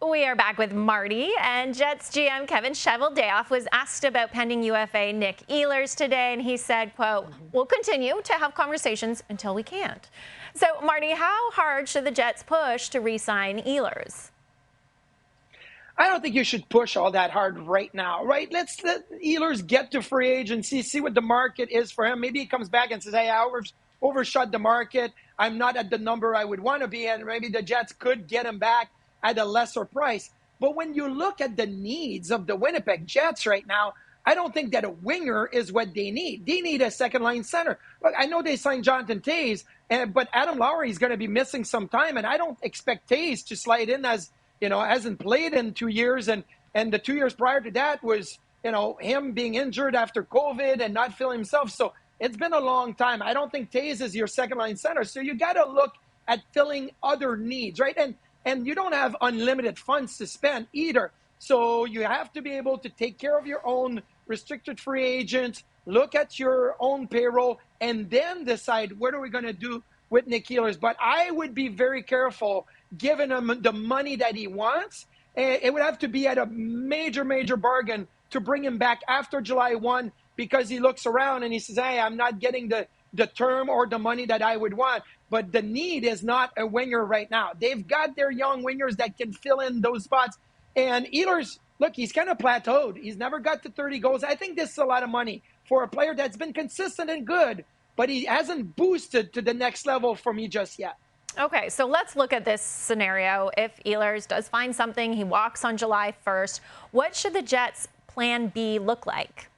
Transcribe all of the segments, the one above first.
We are back with Marty, and Jets GM Kevin Cheveldayoff was asked about pending UFA Nick Ehlers today, and he said, quote, "We'll continue to have conversations until we can't." So, Marty, how hard should the Jets push to re-sign Ehlers? I don't think you should push all that hard right now, right? Let Ehlers get to free agency, see what the market is for him. Maybe he comes back and says, hey, I overshot the market. I'm not at the number I would want to be, and maybe the Jets could get him back at a lesser price. But when you look at the needs of the Winnipeg Jets right now, I don't think that a winger is what they need. They need a second-line center. Look, I know they signed Jonathan Toews, but Adam Lowry is going to be missing some time, and I don't expect Toews to slide in as, hasn't played in 2 years, and the 2 years prior to that was, him being injured after COVID and not feeling himself. So it's been a long time. I don't think Toews is your second-line center. So you got to look at filling other needs, right? And you don't have unlimited funds to spend either. So you have to be able to take care of your own restricted free agents, look at your own payroll, and then decide what are we going to do with Nick Ehlers. But I would be very careful giving him the money that he wants. It would have to be at a major, major bargain to bring him back after July 1 because he looks around and he says, hey, I'm not getting the term or the money that I would want. But the need is not a winger right now. They've got their young wingers that can fill in those spots. And Ehlers, look, he's kind of plateaued. He's never got to 30 goals. I think this is a lot of money for a player that's been consistent and good, but he hasn't boosted to the next level for me just yet. Okay, so let's look at this scenario. If Ehlers does find something, he walks on July 1st, what should the Jets' plan B look like?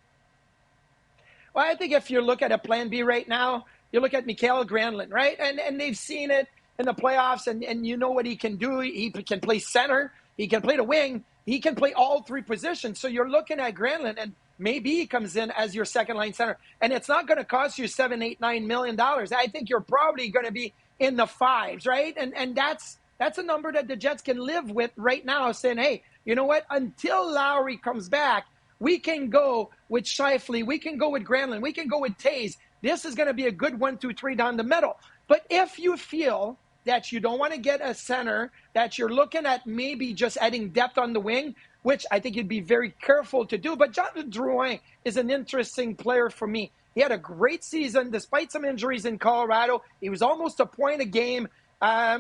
Well, I think if you look at a plan B right now, you look at Mikael Granlund, right? And they've seen it in the playoffs, and you know what he can do. He can play center. He can play the wing. He can play all three positions. So you're looking at Granlund, and maybe he comes in as your second-line center. And it's not going to cost you $7, $8, $9 million. I think you're probably going to be in the fives, right? And that's a number that the Jets can live with right now, saying, hey, you know what? Until Lowry comes back, we can go with Scheifele. We can go with Granlund. We can go with Toews. This is going to be a good 1, 2, 3 down the middle. But if you feel that you don't want to get a center, that you're looking at maybe just adding depth on the wing, which I think you'd be very careful to do. But Jonathan Drouin is an interesting player for me. He had a great season despite some injuries in Colorado. He was almost a point a game.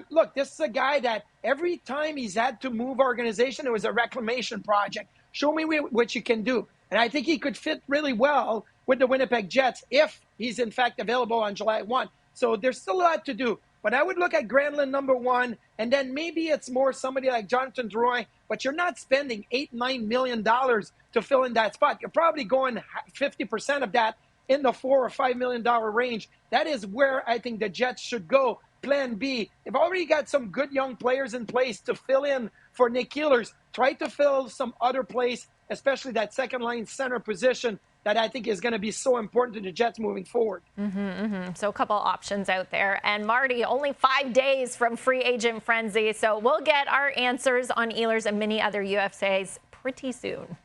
Look, this is a guy that every time he's had to move organization, it was a reclamation project. Show me what you can do. And I think he could fit really well with the Winnipeg Jets if he's in fact available on July 1. So there's still a lot to do. But I would look at Granlund number one, and then maybe it's more somebody like Jonathan Drouin, but you're not spending $8, $9 million to fill in that spot. You're probably going 50% of that in the $4 or $5 million range. That is where I think the Jets should go. Plan B. They've already got some good young players in place to fill in for Nick Ehlers. Try to fill some other place, especially that second-line center position that I think is going to be so important to the Jets moving forward. So a couple options out there. And Marty, only 5 days from free agent frenzy, so we'll get our answers on Ehlers and many other UFAs pretty soon.